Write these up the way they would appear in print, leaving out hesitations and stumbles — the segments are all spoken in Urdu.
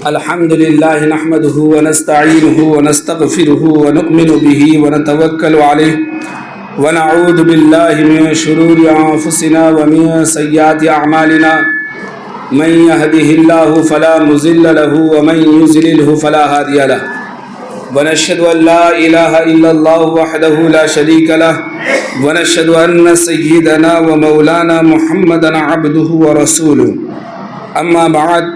الحمد لله نحمده ونستعينه ونستغفره ونؤمن به ونتوكل عليه ونعوذ بالله من شرور أنفسنا ومن سيئات أعمالنا من يهده الله فلا مضل له ومن يضلل فلا هادي له ونشهد أن لا إله إلا الله وحده لا شريك له ونشهد أن سيدنا ومولانا محمدا عبده ورسوله أما بعد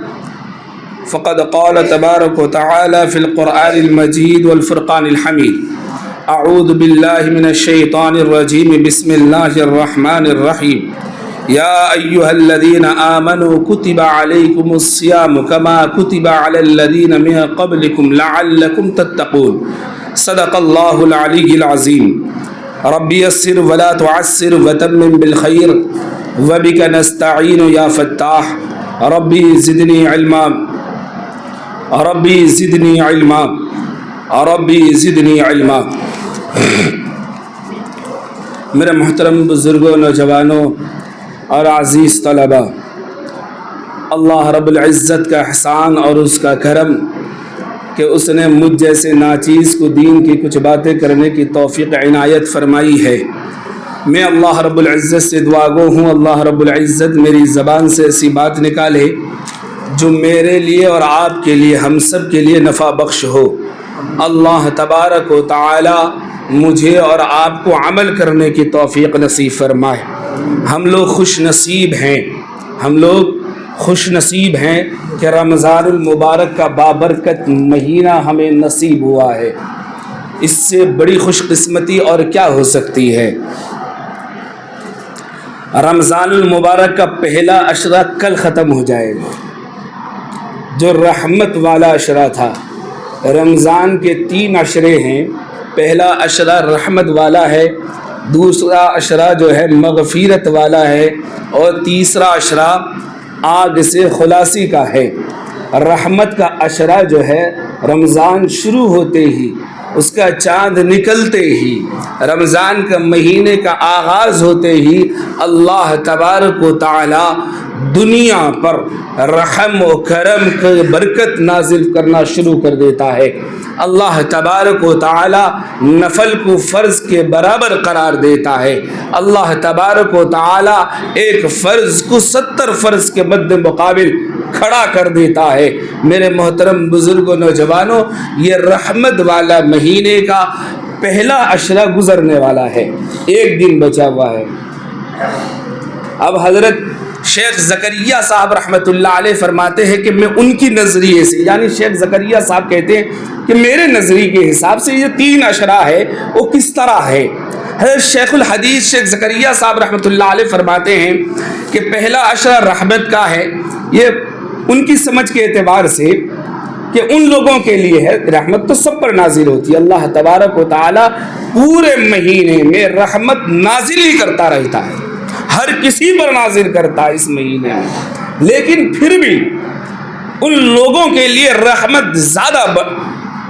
فقد قال تبارك وتعالى في القرآن المجيد والفرقان الحميد أعوذ بالله من الشيطان الرجيم بسم الله الرحمن الرحيم يا أيها الذين آمنوا كتب عليكم الصيام كما كتب على الذين من قبلكم لعلكم تتقون صدق الله العلي العظيم ربي يسر ولا تعسر وتمم بالخير وبك نستعين يا فتاح ربي زدني علما ربی زدنی علما ربی زدنی علما۔ میرے محترم بزرگوں، نوجوانوں اور عزیز طلباء، اللہ رب العزت کا احسان اور اس کا کرم کہ اس نے مجھ جیسے ناچیز کو دین کی کچھ باتیں کرنے کی توفیق عنایت فرمائی ہے۔ میں اللہ رب العزت سے دعا گو ہوں اللہ رب العزت میری زبان سے ایسی بات نکالے جو میرے لیے اور آپ کے لیے، ہم سب کے لیے نفع بخش ہو۔ اللہ تبارک و تعالی مجھے اور آپ کو عمل کرنے کی توفیق نصیب فرمائے۔ ہم لوگ خوش نصیب ہیں کہ رمضان المبارک کا بابرکت مہینہ ہمیں نصیب ہوا ہے۔ اس سے بڑی خوش قسمتی اور کیا ہو سکتی ہے؟ رمضان المبارک کا پہلا عشرہ کل ختم ہو جائے گا، جو رحمت والا عشرہ تھا۔ رمضان کے 3 عشرے ہیں، پہلا عشرہ رحمت والا ہے، دوسرا عشرہ جو ہے مغفرت والا ہے، اور تیسرا عشرہ آگ سے خلاصی کا ہے۔ رحمت کا عشرہ جو ہے رمضان شروع ہوتے ہی، اس کا چاند نکلتے ہی، رمضان کا مہینے کا آغاز ہوتے ہی اللہ تبارک و تعالی دنیا پر رحم و کرم کی برکت نازل کرنا شروع کر دیتا ہے۔ اللہ تبارک و تعالی نفل کو فرض کے برابر قرار دیتا ہے۔ اللہ تبارک و تعالی ایک فرض کو 70 فرض کے مد مقابل کھڑا کر دیتا ہے۔ میرے محترم بزرگوں، نوجوانوں، یہ رحمت والا مہینے کا پہلا عشرہ گزرنے والا ہے، 1 دن بچا ہوا ہے۔ اب حضرت شیخ زکریا صاحب رحمۃ اللہ علیہ فرماتے ہیں کہ میں ان کی نظریے سے، یعنی شیخ زکریا صاحب کہتے ہیں کہ میرے نظریے کے حساب سے یہ 3 عشرہ ہے وہ کس طرح ہے؟ حضرت شیخ الحدیث شیخ زکریا صاحب رحمۃ اللہ علیہ فرماتے ہیں کہ پہلا عشرہ رحمت کا ہے، یہ ان کی سمجھ کے اعتبار سے کہ ان لوگوں کے لیے ہے، رحمت تو سب پر نازل ہوتی ہے، اللہ تبارک و تعالی پورے مہینے میں رحمت نازل ہی کرتا رہتا ہے، ہر کسی پر نازل کرتا ہے اس مہینے میں، لیکن پھر بھی ان لوگوں کے لیے رحمت زیادہ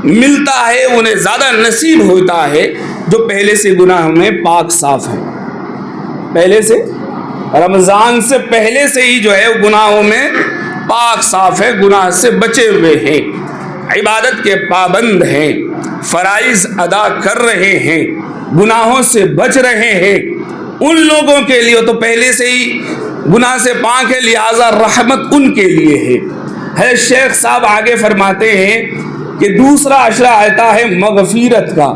ملتا ہے، انہیں زیادہ نصیب ہوتا ہے جو پہلے سے گناہوں میں پاک صاف ہیں، پہلے سے رمضان سے پہلے سے ہی جو ہے گناہوں میں پاک صاف ہے، گناہ سے بچے ہوئے ہیں، عبادت کے پابند ہیں، فرائض ادا کر رہے ہیں، گناہوں سے بچ رہے ہیں، ان لوگوں کے لیے تو پہلے سے ہی گناہ سے پاک ہے، لہذا رحمت ان کے لیے ہے۔ شیخ صاحب آگے فرماتے ہیں کہ دوسرا عشرہ آتا ہے مغفرت کا۔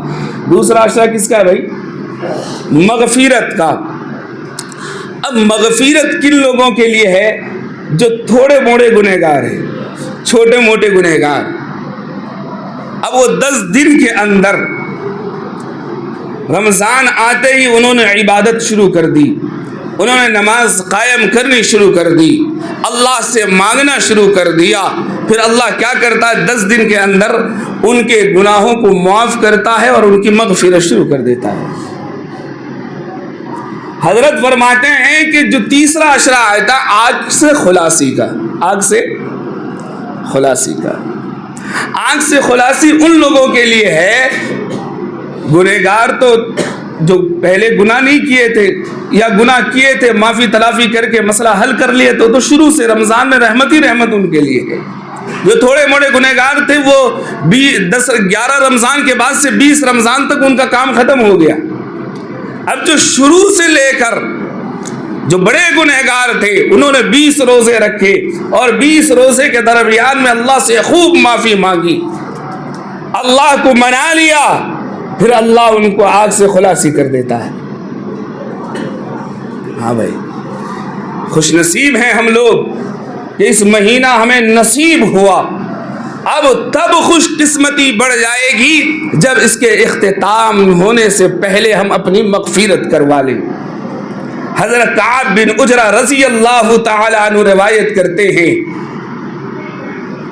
دوسرا عشرہ کس کا ہے بھائی؟ مغفرت کا۔ اب مغفرت کن لوگوں کے لیے ہے؟ جو تھوڑے موڑے گنہگار ہیں، چھوٹے موٹے گنہگار۔ اب وہ 10 دن کے اندر رمضان آتے ہی انہوں نے عبادت شروع کر دی، انہوں نے نماز قائم کرنی شروع کر دی، اللہ سے مانگنا شروع کر دیا، پھر اللہ کیا کرتا ہے 10 دن کے اندر ان کے گناہوں کو معاف کرتا ہے اور ان کی مغفرت شروع کر دیتا ہے۔ حضرت فرماتے ہیں کہ جو تیسرا عشرہ آتا ہے آگ سے خلاصی کا، آگ سے خلاصی کا، آگ سے خلاصی ان لوگوں کے لیے ہے، گنہگار تو جو پہلے گناہ نہیں کیے تھے یا گناہ کیے تھے معافی تلافی کر کے مسئلہ حل کر لیے تو شروع سے رمضان میں رحمت ہی رحمت ان کے لیے ہے، جو تھوڑے موڑے گنہگار تھے وہ 11 رمضان کے بعد سے 20 رمضان تک ان کا کام ختم ہو گیا. اب جو شروع سے لے کر جو بڑے گنہگار تھے انہوں نے 20 روزے رکھے اور 20 روزے کے درمیان میں اللہ سے خوب معافی مانگی, اللہ کو منا لیا, پھر اللہ ان کو آگ سے خلاصی کر دیتا ہے. ہاں بھائی, خوش نصیب ہیں ہم لوگ کہ اس مہینہ ہمیں نصیب ہوا. اب تب خوش قسمتی بڑھ جائے گی جب اس کے اختتام ہونے سے پہلے ہم اپنی مغفرت کروا لیں. حضرت کعب بن عجرہ رضی اللہ تعالی عنہ روایت کرتے ہیں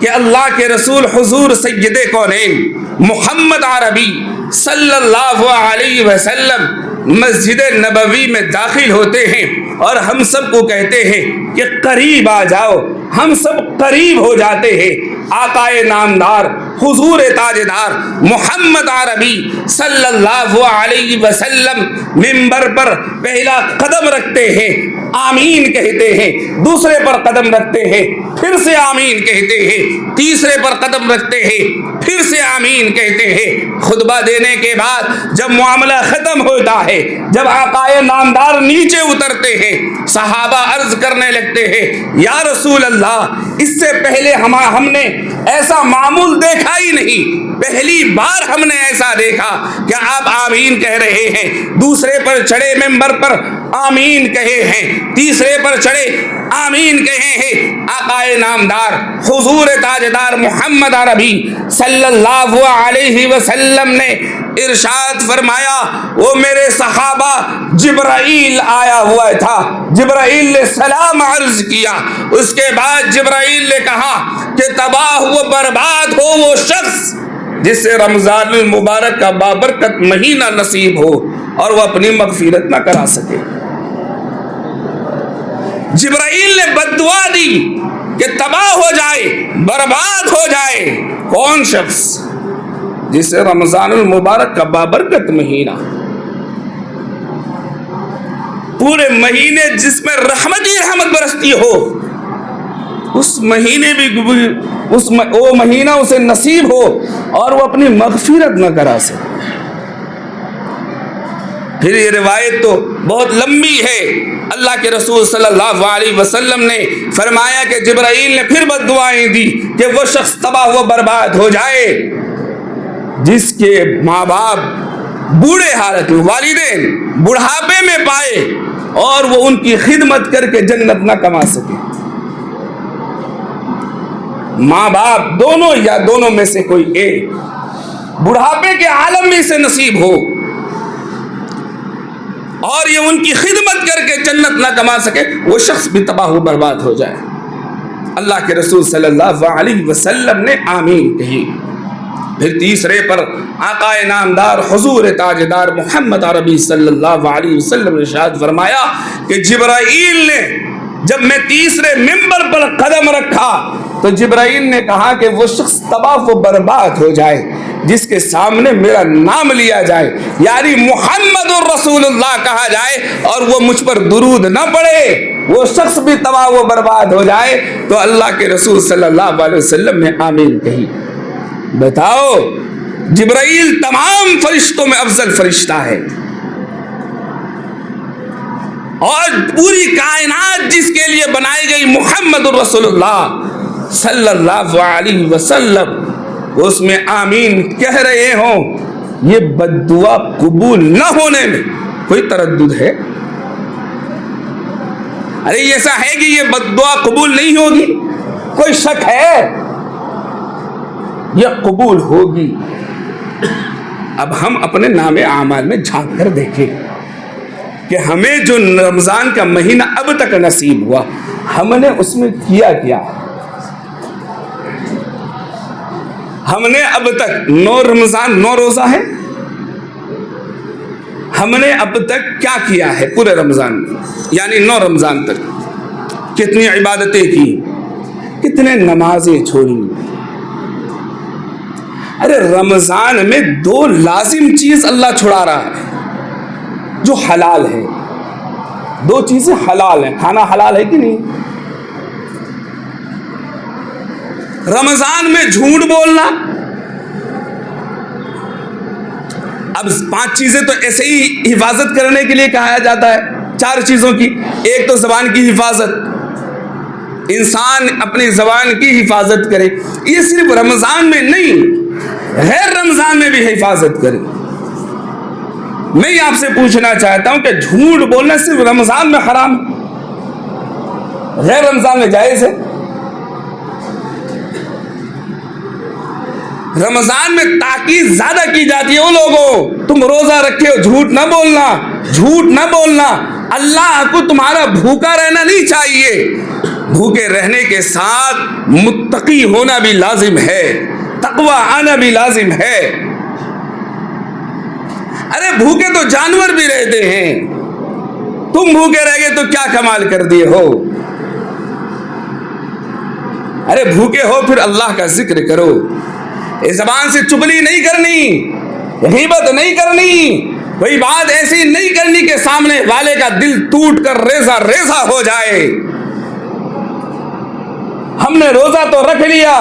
کہ اللہ کے رسول حضور سید کونین محمد عربی صلی اللہ علیہ وسلم مسجد نبوی میں داخل ہوتے ہیں اور ہم سب کو کہتے ہیں کہ قریب آ جاؤ. ہم سب قریب ہو جاتے ہیں. آقائے نامدار حضور تاجدار محمد عربی صلی اللہ علیہ وسلم منبر پر پہلا قدم رکھتے ہیں, آمین کہتے ہیں, دوسرے پر قدم رکھتے ہیں, پھر سے آمین کہتے ہیں, تیسرے پر قدم رکھتے ہیں, پھر سے آمین کہتے ہیں. خطبہ دینے کے بعد جب معاملہ ختم ہوتا ہے, جب آقائے نامدار نیچے اترتے ہیں, صحابہ عرض کرنے لگتے ہیں یا رسول اللہ اس سے پہلے ہم نے ایسا معمول دیکھا ہی نہیں, پہلی بار ہم نے ایسا دیکھا کہ آپ آمین کہہ رہے ہیں, دوسرے پر چڑھے ممبر پر آمین کہے ہیں, تیسرے پر چڑھے آمین کہے ہیں. آقائے نامدار حضور تاجدار محمد عربی صلی اللہ علیہ وسلم نے ارشاد فرمایا, وہ میرے صحابہ جبرائیل آیا ہوا تھا, جبرائیل نے سلام عرض کیا, اس کے بعد جبرائیل نے کہا کہ تباہ و برباد ہو وہ شخص جس سے رمضان المبارک کا بابرکت مہینہ نصیب ہو اور وہ اپنی مغفرت نہ کرا سکے. جبرائیل نے بد دعا دی کہ تباہ ہو جائے, برباد ہو جائے کون شخص جسے رمضان المبارک کا بابرکت مہینہ, پورے مہینے جس میں رحمت ہی رحمت برستی ہو, اس مہینے بھی وہ مہینہ اسے نصیب ہو اور وہ اپنی مغفرت نہ کرا سکے. پھر یہ روایت تو بہت لمبی ہے. اللہ کے رسول صلی اللہ علیہ وسلم نے فرمایا کہ جبرائیل نے پھر بد دعائیں دی کہ وہ شخص تباہ و برباد ہو جائے جس کے ماں باپ بوڑھے حالت میں, والدین بڑھاپے میں پائے اور وہ ان کی خدمت کر کے جنت نہ کما سکے. ماں باپ دونوں یا دونوں میں سے کوئی ایک بڑھاپے کے عالم میں سے نصیب ہو اور یہ ان کی خدمت کر کے جنت نہ کما سکے, وہ شخص بھی تباہ و برباد ہو جائے. اللہ کے رسول صلی اللہ علیہ وسلم نے آمین کہی. پھر تیسرے پر آقائے نامدار حضور تاجدار محمد عربی صلی اللہ علیہ وسلم نے ارشاد فرمایا کہ جبرائیل نے جب میں تیسرے منبر پر قدم رکھا تو جبرائیل نے کہا کہ وہ شخص تباہ و برباد ہو جائے جس کے سامنے میرا نام لیا جائے, یعنی محمد الرسول اللہ کہا جائے اور وہ مجھ پر درود نہ پڑے, وہ شخص بھی تباہ و برباد ہو جائے. تو اللہ کے رسول صلی اللہ علیہ وسلم نے آمین کہی. بتاؤ, جبرائیل تمام فرشتوں میں افضل فرشتہ ہے اور پوری کائنات جس کے لیے بنائی گئی محمد الرسول اللہ صلی اللہ علیہ وسلم, اس میں آمین کہہ رہے ہوں, یہ بد دعا قبول نہ ہونے میں کوئی تردد ہے؟ ارے ایسا ہے کہ یہ بد دعا قبول نہیں ہوگی؟ کوئی شک ہے؟ یہ قبول ہوگی. اب ہم اپنے نام اعمال میں جھانک کر دیکھیں کہ ہمیں جو رمضان کا مہینہ اب تک نصیب ہوا, ہم نے اس میں کیا کیا. ہم نے اب تک 9 روزہ ہے, ہم نے اب تک کیا کیا ہے پورے رمضان میں, یعنی 9 رمضان تک کتنی عبادتیں کی, کتنے نمازیں چھوڑی. ارے رمضان میں 2 لازم چیز اللہ چھڑا رہا ہے جو حلال ہے. 2 چیزیں حلال ہیں. کھانا حلال ہے کہ نہیں؟ رمضان میں جھوٹ بولنا. اب 5 چیزیں تو ایسے ہی حفاظت کرنے کے لیے کہا جاتا ہے, 4 چیزوں کی. ایک تو زبان کی حفاظت, انسان اپنی زبان کی حفاظت کرے. یہ صرف رمضان میں نہیں, غیر رمضان میں بھی حفاظت کرے. میں آپ سے پوچھنا چاہتا ہوں کہ جھوٹ بولنا صرف رمضان میں حرام, غیر رمضان میں جائز ہے؟ رمضان میں تاکید زیادہ کی جاتی ہے. وہ لوگوں تم روزہ رکھے ہو, جھوٹ نہ بولنا, جھوٹ نہ بولنا. اللہ کو تمہارا بھوکا رہنا نہیں چاہیے, بھوکے رہنے کے ساتھ متقی ہونا بھی لازم ہے, تقوی آنا بھی لازم ہے. ارے بھوکے تو جانور بھی رہتے ہیں, تم بھوکے رہ گئے تو کیا کمال کر دیے ہو. ارے بھوکے ہو پھر اللہ کا ذکر کرو, اس زبان سے چغلی نہیں کرنی, غیبت نہیں کرنی, کوئی بات ایسی نہیں کرنی کہ سامنے والے کا دل ٹوٹ کر ریزہ ریزہ ہو جائے. ہم نے روزہ تو رکھ لیا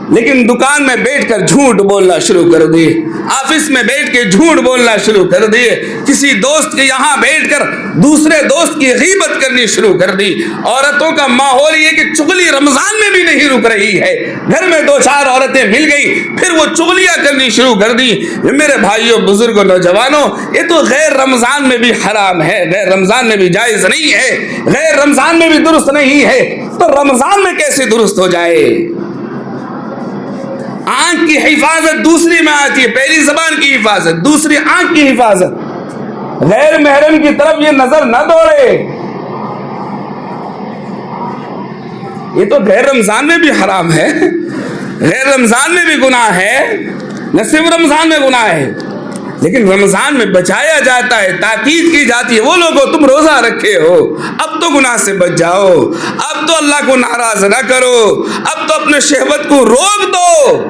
لیکن دکان میں بیٹھ کر جھوٹ بولنا شروع کر دیے, آفس میں بیٹھ کے جھوٹ بولنا شروع کر دیے, کسی دوست کے یہاں بیٹھ کر دوسرے دوست کی غیبت کرنی شروع کر دی. عورتوں کا ماحول یہ کہ چغلی رمضان میں بھی نہیں رک رہی ہے. گھر میں 2-4 عورتیں مل گئی پھر وہ چغلیاں کرنی شروع کر دی. میرے بھائیوں, بزرگوں, نوجوانوں, یہ تو غیر رمضان میں بھی حرام ہے, غیر رمضان میں بھی جائز نہیں ہے, غیر رمضان میں بھی درست نہیں ہے. تو رمضان میں کیسے درست ہو جائے؟ آنکھ کی حفاظت دوسری میں آتی ہے, پہلی زبان کی حفاظت, دوسری آنکھ کی حفاظت. غیر محرم کی طرف یہ نظر نہ دوڑے. یہ تو غیر رمضان میں بھی حرام ہے, غیر رمضان میں بھی گناہ ہے, نہ صرف رمضان میں گناہ ہے لیکن رمضان میں بچایا جاتا ہے, تاکید کی جاتی ہے. وہ لوگوں تم روزہ رکھے ہو, اب تو گناہ سے بچ جاؤ, اب تو اللہ کو ناراض نہ کرو, اب تو اپنے شہوت کو روک دو,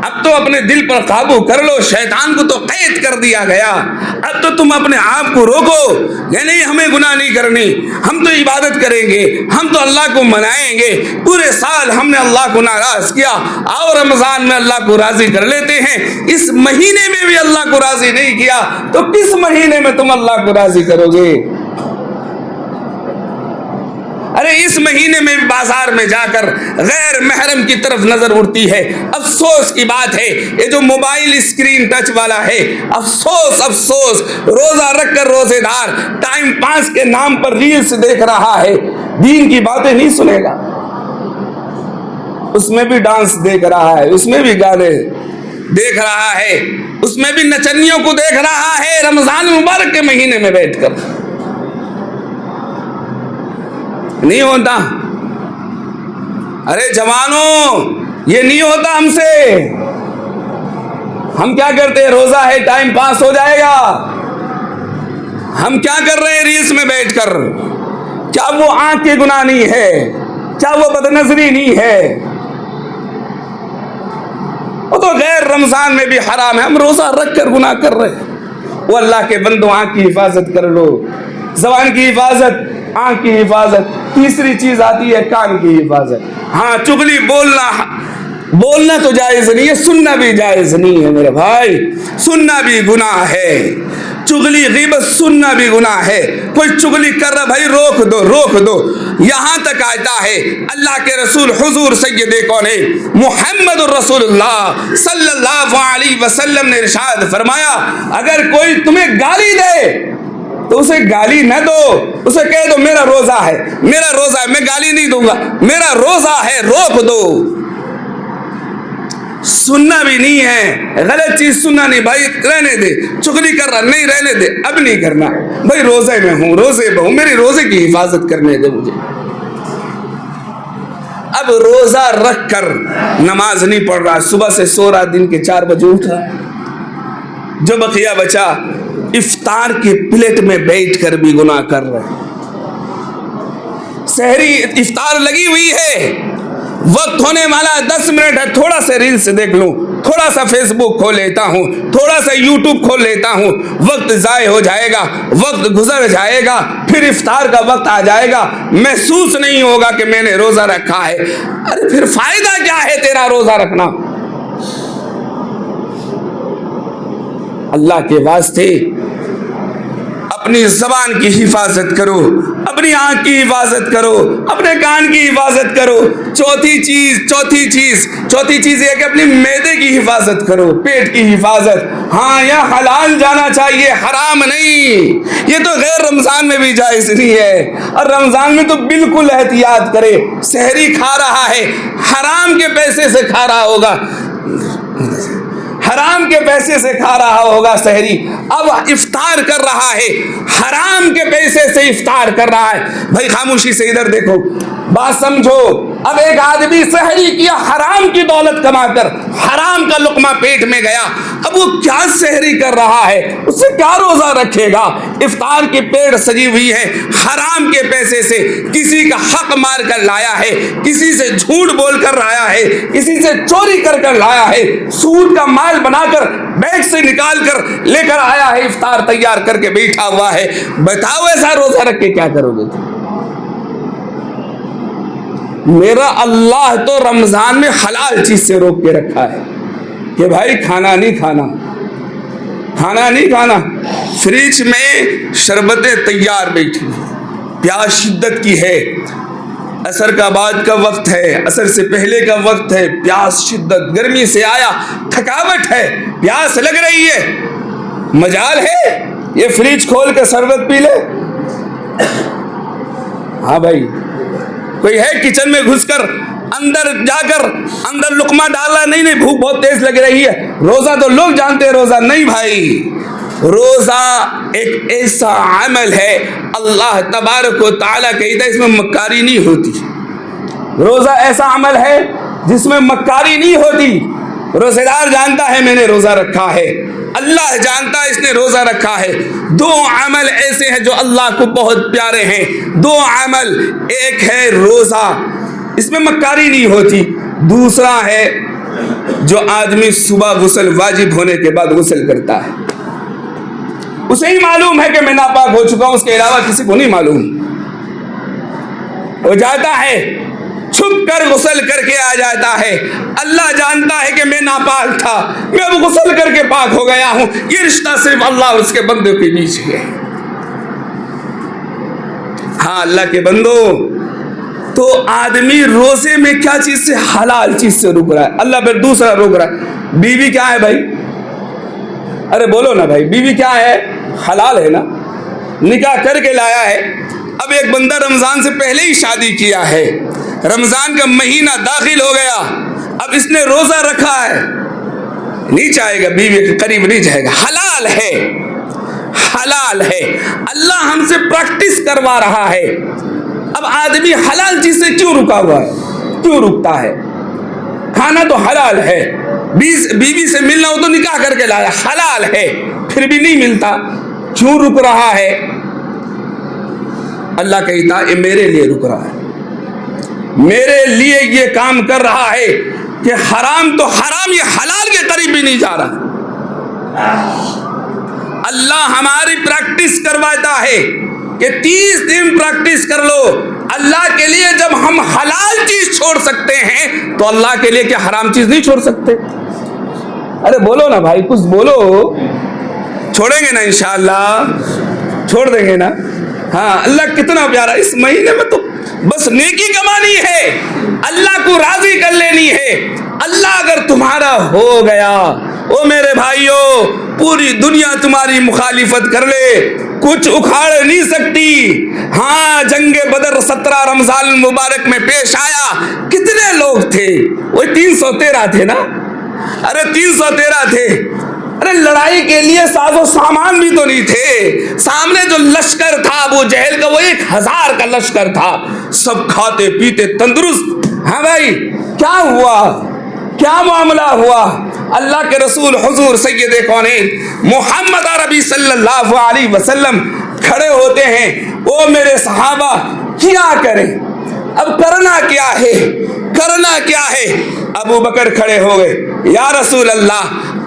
اب تو اپنے دل پر قابو کر لو. شیطان کو تو قید کر دیا گیا, اب تو تم اپنے آپ کو روکو. نہیں ہمیں گناہ نہیں کرنی, ہم تو عبادت کریں گے, ہم تو اللہ کو منائیں گے. پورے سال ہم نے اللہ کو ناراض کیا, آؤ رمضان میں اللہ کو راضی کر لیتے ہیں. اس مہینے میں بھی اللہ کو راضی نہیں کیا تو کس مہینے میں تم اللہ کو راضی کرو گے؟ ارے اس مہینے میں بازار میں جا کر غیر محرم کی طرف نظر اڑتی ہے. افسوس کی بات ہے یہ جو موبائل اسکرین ٹچ والا ہے, افسوس افسوس, روزہ رکھ کر روزے دار ٹائم پاس کے نام پر ریلز دیکھ رہا ہے, دین کی باتیں نہیں سنے گا. اس میں بھی ڈانس دیکھ رہا ہے, اس میں بھی گانے دیکھ رہا ہے, اس میں بھی نچنیوں کو دیکھ رہا ہے رمضان مبارک کے مہینے میں بیٹھ کر. نہیں ہوتا. ارے جوانوں, یہ نہیں ہوتا ہم سے. ہم کیا کرتے ہیں, روزہ ہے ٹائم پاس ہو جائے گا, ہم کیا کر رہے ہیں ریلس میں بیٹھ کر. کیا وہ آنکھ کے گناہ نہیں ہے, کیا وہ بدنظری نہیں ہے؟ وہ تو غیر رمضان میں بھی حرام ہے, ہم روزہ رکھ کر گناہ کر رہے ہیں. وہ اللہ کے بندوں, آنکھ کی حفاظت کر لو, زبان کی حفاظت, آنکھ کی حفاظت. تیسری چیز آتی ہے کان کی حفاظت. ہاں چغلی بولنا تو جائز نہیں ہے, سننا بھی جائز نہیں ہے میرے بھائی, سننا بھی گناہ ہے. چغلی غیبت سننا بھی گناہ ہے. کوئی چغلی کر رہا, بھائی روک دو روک دو. یہاں تک آتا ہے اللہ کے رسول حضور سید کونین محمد الرسول اللہ صلی اللہ علیہ وسلم نے ارشاد فرمایا, اگر کوئی تمہیں گالی دے تو اسے گالی نہ دو, اسے کہہ دو میرا روزہ ہے, میرا روزہ ہے, میں گالی نہیں دوں گا, میرا روزہ ہے, روک دو. سننا بھی نہیں ہے, غلط چیز سننا نہیں, بھائی رہنے دے, چغلی کر رہا نہیں, رہنے دے, اب نہیں کرنا, بھائی روزے میں ہوں, روزے میں ہوں, میری روزے کی حفاظت کرنے دے مجھے. اب روزہ رکھ کر نماز نہیں پڑھ رہا, صبح سے سو رہا, دن کے 4 بجے اٹھ رہا, جو بقیہ بچا افطار کی پلیٹ میں بیٹھ کر بھی گناہ کر رہے. سحری افطار لگی ہوئی ہے, وقت ہونے والا 10 منٹ ہے, تھوڑا سے ریل سے دیکھ لوں, تھوڑا سا فیس بک کھول لیتا ہوں, تھوڑا سا یوٹیوب کھول لیتا ہوں, وقت ضائع ہو جائے گا, وقت گزر جائے گا, پھر افطار کا وقت آ جائے گا, محسوس نہیں ہوگا کہ میں نے روزہ رکھا ہے. ارے پھر فائدہ کیا ہے تیرا روزہ رکھنا؟ اللہ کے واسطے اپنی زبان کی حفاظت کرو, اپنی آنکھ کی حفاظت کرو, اپنے کان کی حفاظت کرو. چوتھی چیز یہ کہ اپنی معدے کی حفاظت کرو, پیٹ کی حفاظت. ہاں, یہ حلال جانا چاہیے, حرام نہیں. یہ تو غیر رمضان میں بھی جائز نہیں ہے, اور رمضان میں تو بالکل احتیاط کرے. سحری کھا رہا ہے, حرام کے پیسے سے کھا رہا ہوگا, حرام کے پیسے سے کھا رہا ہوگا سحری. اب افطار کر رہا ہے, حرام کے پیسے سے افطار کر رہا ہے. بھائی خاموشی سے ادھر دیکھو, بات سمجھو. اب ایک آدمی سحری کیا حرام کی دولت کما کر, حرام کا لقمہ پیٹ میں گیا, اب وہ کیا سحری کر رہا ہے, اس سے کیا روزہ رکھے گا؟ افطار کی پیٹ سجی ہوئی ہے, حرام کے پیسے سے کسی کا حق مار کر لایا ہے, کسی سے جھوٹ بول کر لایا ہے, کسی سے چوری کر کر لایا ہے, سود کا مال بنا کر بیگ سے نکال کر لے کر آیا ہے, افطار تیار کر کے بیٹھا ہوا ہے. بتاؤ ایسا روزہ رکھ کے کیا کرو گے؟ میرا اللہ تو رمضان میں حلال چیز سے روک کے رکھا ہے کہ بھائی کھانا نہیں کھانا. فریج میں شربتیں تیار بیٹھی, پیاس شدت کی ہے, عصر کا بعد کا وقت ہے, عصر سے پہلے کا وقت ہے, پیاس شدت, گرمی سے آیا, تھکاوٹ ہے, پیاس لگ رہی ہے, مجال ہے یہ فریج کھول کے شربت پی لے. ہاں بھائی, کوئی ہے کچن میں گھس کر اندر جا کر اندر لقمہ ڈالا, نہیں بھوک بہت تیز لگ رہی ہے. روزہ تو لوگ جانتے ہیں, روزہ نہیں بھائی. روزہ ایک ایسا عمل ہے, اللہ تبارک و تعالیٰ کہتا ہے اس میں مکاری نہیں ہوتی. روزہ ایسا عمل ہے جس میں مکاری نہیں ہوتی. روزہ دار جانتا ہے میں نے روزہ رکھا ہے, اللہ جانتا ہے اس نے روزہ رکھا ہے. دو عمل ایسے ہیں جو اللہ کو بہت پیارے ہیں, دو عمل, ایک ہے روزہ, اس میں مکاری نہیں ہوتی. دوسرا ہے جو آدمی صبح غسل واجب ہونے کے بعد غسل کرتا ہے, اسے ہی معلوم ہے کہ میں ناپاک ہو چکا ہوں, اس کے علاوہ کسی کو نہیں معلوم. وہ جاتا ہے چھپ کر غسل کر کے آ جاتا ہے, اللہ جانتا ہے کہ میں ناپاک تھا, میں اب غسل کر کے پاک ہو گیا ہوں. یہ رشتہ صرف اللہ اور اس کے بندوں کے بیچ ہے. ہاں اللہ کے بندو, تو آدمی روزے میں کیا چیز سے, حلال چیز سے رک رہا ہے, اللہ پھر دوسرا روک رہا ہے. بیوی کیا ہے بھائی؟ ارے بولو نا بھائی, بیوی کیا ہے؟ حلال ہے نا, نکاح کر کے لایا ہے. اب ایک بندہ رمضان سے پہلے ہی شادی کیا ہے, رمضان کا مہینہ داخل ہو گیا, اب اس نے روزہ رکھا ہے, نہیں چاہے گا بیوی کے قریب نہیں جائے گا. حلال ہے, حلال ہے, اللہ ہم سے پریکٹس کروا رہا ہے. اب آدمی حلال چیز سے کیوں رکا ہوا ہے, کیوں رکتا ہے؟ کھانا تو حلال ہے, بیوی سے ملنا ہو تو نکاح کر کے لایا, حلال ہے, پھر بھی نہیں ملتا, کیوں رک رہا ہے؟ اللہ کہتا ہے میرے لیے رک رہا ہے, میرے لیے یہ کام کر رہا ہے کہ حرام تو حرام, یہ حلال کے قریب بھی نہیں جا رہا. اللہ ہماری پریکٹس کرواتا ہے کہ 30 دن پریکٹس کر لو. اللہ کے لیے جب ہم حلال چیز چھوڑ سکتے ہیں تو اللہ کے لیے کیا حرام چیز نہیں چھوڑ سکتے؟ ارے بولو نا بھائی, کچھ بولو. چھوڑیں گے نا انشاءاللہ, چھوڑ دیں گے نا. ہاں, اللہ کتنا پیارا, اس مہینے میں تو بس نیکی کمانی ہے, اللہ کو راضی کر لینی ہے. اللہ اگر تمہارا ہو گیا, او میرے بھائیو, پوری دنیا تمہاری مخالفت کر لے, کچھ اکھاڑ نہیں سکتی. ہاں, جنگ بدر 17 رمضان المبارک میں پیش آیا, کتنے لوگ تھے؟ وہ 313 تھے نا. ارے 313 تھے. ارے لڑائی کے لیے ساز و سامان بھی تو نہیں تھے. سامنے جو لشکر تھا ابو جہل کا, وہ 1000 کا لشکر تھا, سب کھاتے پیتے تندرست. ہاں بھائی, کیا ہوا, کیا معاملہ ہوا؟ اللہ کے رسول حضور سید کونین محمد عربی صلی اللہ علیہ وسلم کھڑے ہوتے ہیں, او میرے صحابہ کیا کریں, اب کرنا کیا ہے, کرنا کیا ہے؟ ابو بکر کھڑے ہو گئے، یا رسول اللہ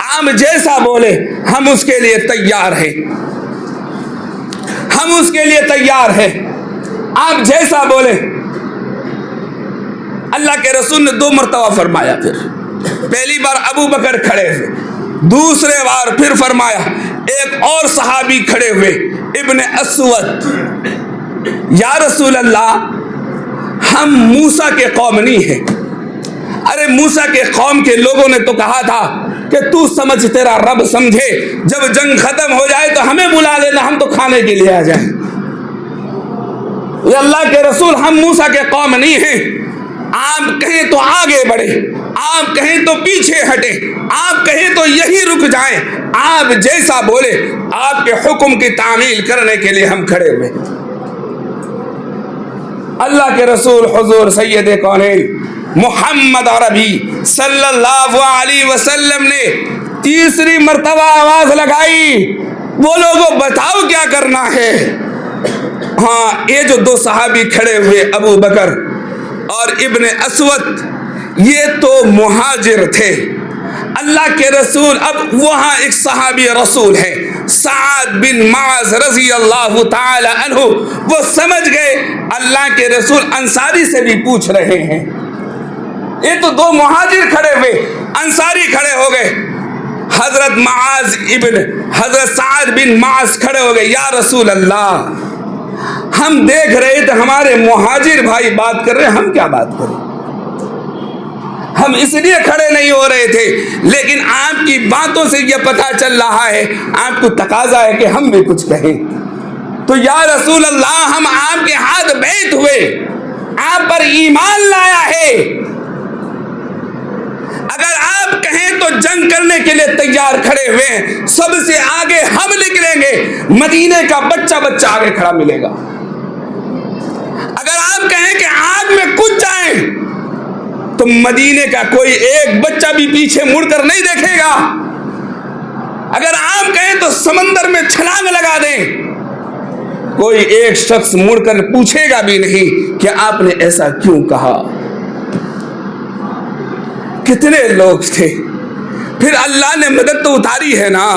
آپ جیسا بولے ہم اس کے لیے تیار ہیں، ہم اس کے لیے تیار ہیں، آپ جیسا بولے۔ اللہ کے رسول نے 2 مرتبہ فرمایا، پہلی بار ابو بکر کھڑے ہوئے، دوسرے بار پھر فرمایا۔ ایک اور صحابی کھڑے ہوئے ابن اسود، یا رسول اللہ ہم موسیٰ کے قوم نہیں ہیں۔ ارے موسیٰ کے قوم کے لوگوں نے تو کہا تھا کہ تو سمجھ تیرا رب سمجھے، جب جنگ ختم ہو جائے تو ہمیں بلا لینا، ہم تو کھانے کے لیے آ جائیں۔ یہ اللہ کے رسول ہم موسیٰ کے قوم نہیں ہیں، آپ کہیں تو آگے بڑھے، آپ کہیں تو پیچھے ہٹے، آپ کہیں تو یہی رک جائیں، آپ جیسا بولے آپ کے حکم کی تعمیل کرنے کے لیے ہم کھڑے ہوئے۔ اللہ کے رسول حضور سید کونین محمد عربی صلی اللہ علیہ وسلم نے تیسری مرتبہ آواز لگائی، وہ لوگوں بتاؤ کیا کرنا ہے۔ ہاں یہ جو 2 صحابی کھڑے ہوئے ابو بکر اور ابن اسود، یہ تو مہاجر تھے۔ اللہ کے رسول اب وہاں ایک صحابی رسول ہے سعد بن معاذ رضی اللہ تعالی عنہ، وہ سمجھ گئے اللہ کے رسول انصاری سے بھی پوچھ رہے ہیں۔ یہ تو 2 مہاجر کھڑے ہوئے، انصاری کھڑے ہو گئے۔ حضرت سعد بن معاذ کھڑے ہو گئے، یا رسول اللہ ہم دیکھ رہے تھے ہمارے مہاجر بھائی بات کر رہے ہیں، ہم کیا بات کریں، ہم اس لیے کھڑے نہیں ہو رہے تھے، لیکن آپ کی باتوں سے یہ پتہ چل رہا ہے آپ کو تقاضا ہے کہ ہم بھی کچھ کہیں۔ تو یا رسول اللہ ہم آپ کے ہاتھ بیعت ہوئے، آپ پر ایمان لایا ہے، اگر آپ کہیں تو جنگ کرنے کے لیے تیار کھڑے ہوئے ہیں، سب سے آگے ہم نکلیں گے، مدینے کا بچہ بچہ آگے کھڑا ملے گا۔ اگر آپ کہیں کہ آگ میں کود جائیں تو مدینے کا کوئی ایک بچہ بھی پیچھے مڑ کر نہیں دیکھے گا۔ اگر آپ کہیں تو سمندر میں چھلانگ لگا دیں، کوئی ایک شخص مڑ کر پوچھے گا بھی نہیں کہ آپ نے ایسا کیوں کہا۔ کتنے لوگ تھے، پھر اللہ نے مدد تو اتاری ہے نا،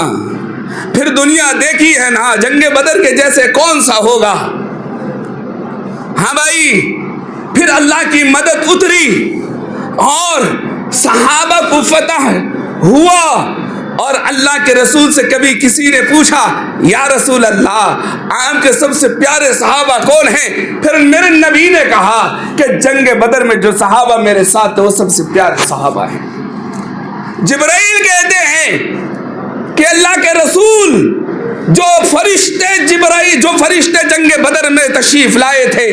پھر دنیا دیکھی ہے نا، جنگ بدر کے جیسے کون سا ہوگا۔ ہاں بھائی، پھر اللہ کی مدد اتری اور صحابہ کو فتح ہوا، اور اللہ کے رسول سے کبھی کسی نے پوچھا یا رسول اللہ آپ کے سب سے پیارے صحابہ کون ہیں؟ پھر میرے نبی نے کہا کہ جنگ بدر میں جو صحابہ میرے ساتھ تھے وہ سب سے پیارے صحابہ ہیں۔ جبرائیل کہتے ہیں کہ اللہ کے رسول جو فرشتے جنگ بدر میں تشریف لائے تھے،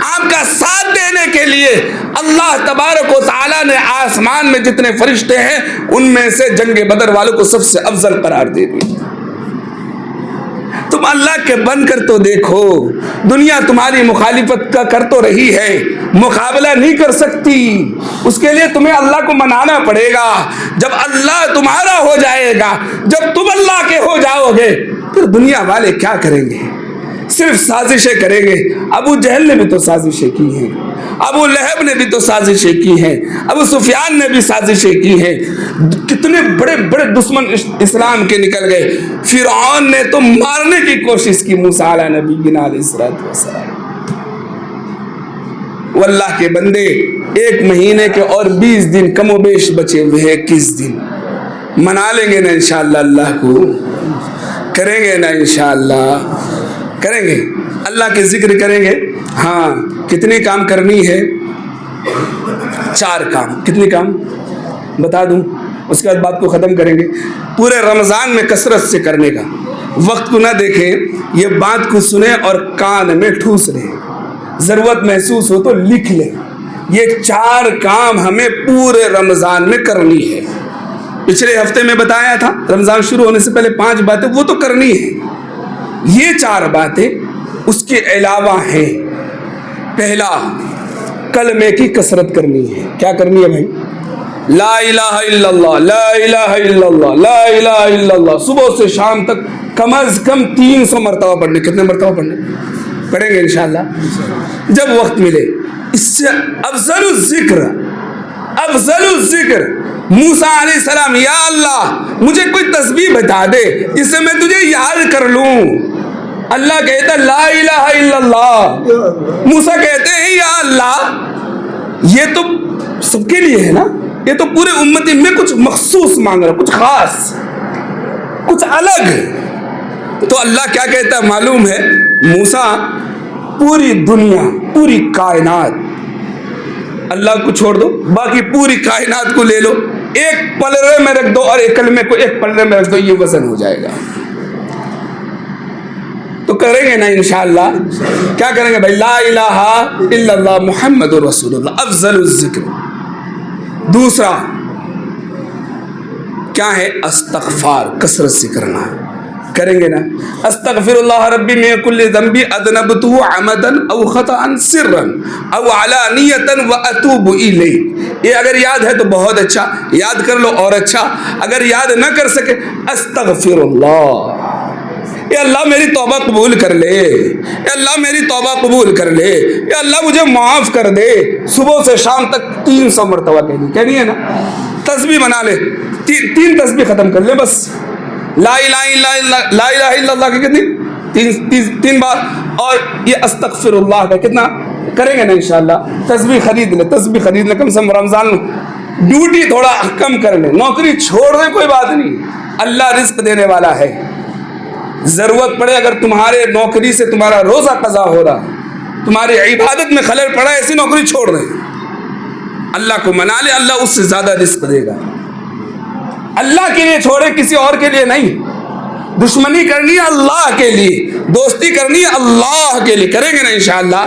آپ کا ساتھ دینے کے لیے اللہ تبارک و تعالیٰ نے آسمان میں جتنے فرشتے ہیں ان میں سے جنگ بدر والوں کو سب سے افضل قرار دے دیا۔ تم اللہ کے بن کر تو دیکھو، دنیا تمہاری مخالفت کا کر تو رہی ہے، مقابلہ نہیں کر سکتی، اس کے لیے تمہیں اللہ کو منانا پڑے گا۔ جب اللہ تمہارا ہو جائے گا، جب تم اللہ کے ہو جاؤ گے، پھر دنیا والے کیا کریں گے؟ صرف سازشیں کریں گے۔ ابو جہل نے بھی تو سازشیں کی ہیں، ابو لہب نے بھی تو سازشیں کی ہیں، ابو سفیان نے بھی سازشیں کی ہیں، کتنے بڑے بڑے دشمن اسلام کے نکل گئے۔ فرعون نے تو مارنے کی کوشش کی موسیٰ علیہ نبینا علیہ السلام۔ واللہ کے بندے، 1 مہینے کے اور 20 دن کم و بیش بچے ہوئے ہیں، 21 دن منا لیں گے نا انشاءاللہ، اللہ کو کریں گے نا انشاءاللہ، کریں گے، اللہ کے ذکر کریں گے۔ ہاں کتنے کام کرنی ہے؟ 4 کام۔ کتنے کام بتا دوں، اس کے بعد بات کو ختم کریں گے۔ پورے رمضان میں کثرت سے کرنے کا، وقت کو نہ دیکھیں، یہ بات کو سنیں اور کان میں ٹھوس لیں، ضرورت محسوس ہو تو لکھ لیں۔ یہ 4 کام ہمیں پورے رمضان میں کرنی ہے۔ پچھلے ہفتے میں بتایا تھا رمضان شروع ہونے سے پہلے 5 باتیں وہ تو کرنی ہے، یہ 4 باتیں اس کے علاوہ ہیں۔ پہلا، کلمے کی کثرت کرنی ہے۔ کیا کرنی ہے بھائی؟ لا الہ الا اللہ، لا الہ الا اللہ، لا الہ الا اللہ، صبح سے شام تک کم از کم 300 مرتبہ پڑھنے۔ کتنے مرتبہ پڑھنے؟ پڑھیں گے انشاءاللہ جب وقت ملے۔ اس سے افضل الذکر، افضل الذکر موسیٰ علیہ السلام، یا اللہ مجھے کوئی تسبیح بتا دے جس سے میں تجھے یاد کر لوں۔ اللہ کہتا لا الہ الا اللہ، موسیٰ کہتے ہیں یا اللہ یہ تو سب کے لیے ہے نا، یہ تو پورے امتی میں کچھ مخصوص مانگ رہا، کچھ خاص، کچھ الگ۔ تو اللہ کیا کہتا ہے معلوم ہے؟ موسیٰ پوری دنیا، پوری کائنات، اللہ کو چھوڑ دو، باقی پوری کائنات کو لے لو، ایک پلڑے میں رکھ دو اور ایک کلمے کو ایک پلڑے میں رکھ دو، یہ وزن ہو جائے گا۔ تو کریں گے نا انشاءاللہ؟ کیا کریں گے بھائی؟ لا الہ الا اللہ محمد رسول اللہ افضل الذکر۔ دوسرا کیا ہے؟ استغفار، کثرت سے کرنا ہے، کریں گے نا؟ استغفر اللہ ربی من کل ذنب اذنبته عمدا او خطا سرا او علانیتا واتوب الیہ۔ یہ اگر یاد ہے تو بہت اچھا، یاد کر لو اور اچھا، اگر یاد نہ کر سکے استغفر اللہ، اے اللہ میری توبہ قبول کر لے، اے اللہ میری توبہ قبول کر لے، اے اللہ مجھے معاف کر دے۔ صبح سے شام تک 300 مرتبہ کہنی ہے نا؟ تسبیح بنا لے، 3 تسبیح ختم کر لے بس۔ لا الہ الا اللہ کی کتنی؟ 3 بار، اور یہ استغفر اللہ کا کتنا کریں گے نا انشاءاللہ؟ تسبیح خرید لے، تسبیح خرید لے، کم سے کم رمضان میں ڈیوٹی تھوڑا کم کر لے، نوکری چھوڑ دے کوئی بات نہیں، اللہ رزق دینے والا ہے۔ ضرورت پڑے اگر تمہارے نوکری سے تمہارا روزہ قضا ہو رہا، تمہاری عبادت میں خلل پڑا، ایسی نوکری چھوڑ دیں، اللہ کو منا لے، اللہ اس سے زیادہ رزق دے گا۔ اللہ کے لیے چھوڑے، کسی اور کے لیے نہیں۔ دشمنی کرنی ہے اللہ کے لیے، دوستی کرنی ہے اللہ کے لیے، کریں گے نا انشاءاللہ؟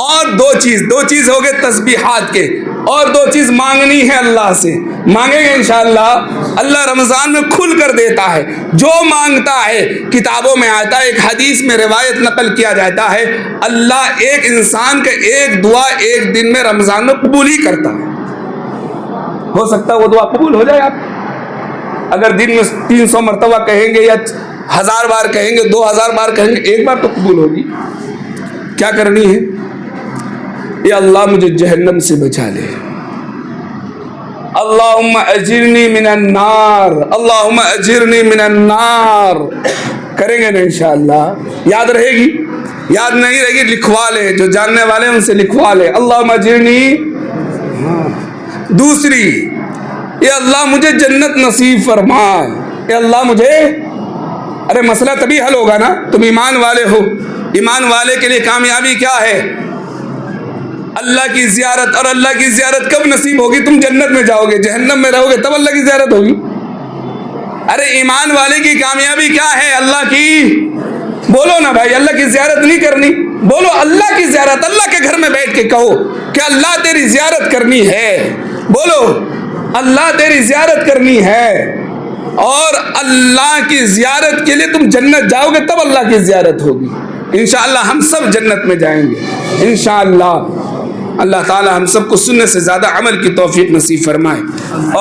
اور دو چیز ہو گئے تسبیحات کے، اور 2 چیز مانگنی ہے اللہ سے، مانگیں گے انشاءاللہ؟ اللہ رمضان میں کھل کر دیتا ہے، جو مانگتا ہے کتابوں میں آتا ہے، ایک حدیث میں روایت نقل کیا جاتا ہے، اللہ ایک انسان کا ایک دعا ایک دن میں رمضان میں قبول ہی کرتا ہے۔ ہو سکتا ہے وہ دعا قبول ہو جائے آپ اگر دن میں 300 مرتبہ کہیں گے یا 1000 بار کہیں گے، 2000 بار کہیں گے، ایک بار تو قبول ہوگی۔ کیا کرنی ہے؟ یا اللہ مجھے جہنم سے بچا لے، اللہم اجرنی من النار، اللہم اجرنی من النار، کریں گے نا انشاءاللہ؟ یاد رہے گی؟ یاد نہیں رہے گی لکھوا لے، جو جاننے والے ہیں ان سے لکھوا لے، اللہم اجرنی۔ دوسری، اے اللہ مجھے جنت نصیب فرما، اے اللہ مجھے، ارے مسئلہ تبھی حل ہوگا نا، تم ایمان والے ہو، ایمان والے کے لیے کامیابی کیا ہے؟ اللہ کی زیارت، اور اللہ کی زیارت کب نصیب ہوگی؟ تم جنت میں جاؤ گے، جہنم میں رہو گے تب اللہ کی زیارت ہوگی۔ ارے ایمان والے کی کامیابی کیا ہے؟ اللہ کی، بولو نا بھائی، اللہ کی زیارت نہیں کرنی، بولو اللہ کی زیارت، اللہ کے گھر میں بیٹھ کے کہو کہ اللہ تیری زیارت کرنی ہے، بولو اللہ تیری زیارت کرنی ہے، اور اللہ کی زیارت کے لیے تم جنت جاؤ گے تب اللہ کی زیارت ہوگی۔ انشاءاللہ ہم سب جنت میں جائیں گے انشاءاللہ۔ اللہ تعالی ہم سب کو سننے سے زیادہ عمل کی توفیق نصیب فرمائے۔ اور